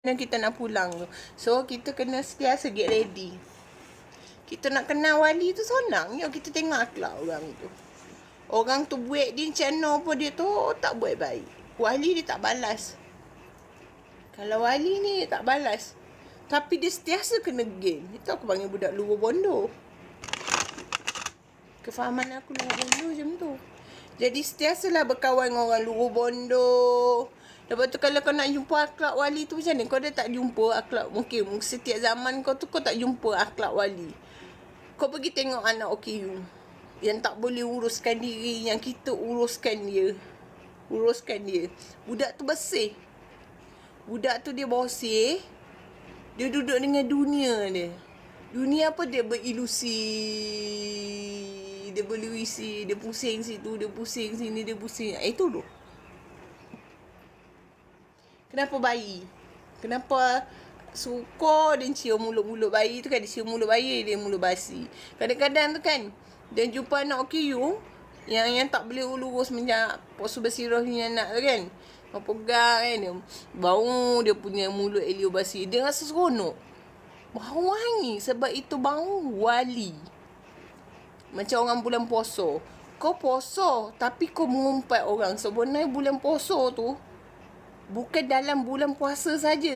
Dan kita nak pulang tu. So, kita kena sentiasa get ready. Kita nak kenal wali tu senang. Ya, kita tengok akhlak orang tu. Orang tu buat dia macam mana pun dia tu tak buat baik. Wali dia tak balas. Kalau wali ni tak balas. Tapi dia sentiasa kena gain. Itu aku panggil budak luar bondo. Kefahaman aku luar bondo macam tu. Jadi sentiasalah berkawan dengan orang luar bondo. Lepas tu kalau kau nak jumpa akhlak wali tu macam ni, kau dah tak jumpa akhlak, mungkin setiap zaman kau tu kau tak jumpa akhlak wali. Kau pergi tengok anak OKU yang tak boleh uruskan diri, yang kita uruskan dia. Budak tu bersih. Budak tu dia bersih. Dia duduk dengan dunia dia. Dunia apa dia berilusi. Dia berilusi, dia pusing situ, dia pusing sini, dia pusing. Itu tu. Kenapa bayi? Kenapa suka dia cium mulut-mulut bayi tu kan? Dia cium mulut bayi, dia mulut basi. Kadang-kadang tu kan, dia jumpa anak OKU yang tak boleh lurus macam posu bersirah punya anak tu kan. Kau pegang kan dia. Bau dia punya mulut Elio basi. Dia rasa seronok. Bau wangi sebab itu bau wali. Macam orang bulan puasa. Kau puasa tapi kau mengumpat orang. Sebenarnya bulan puasa tu bukan dalam bulan puasa saja.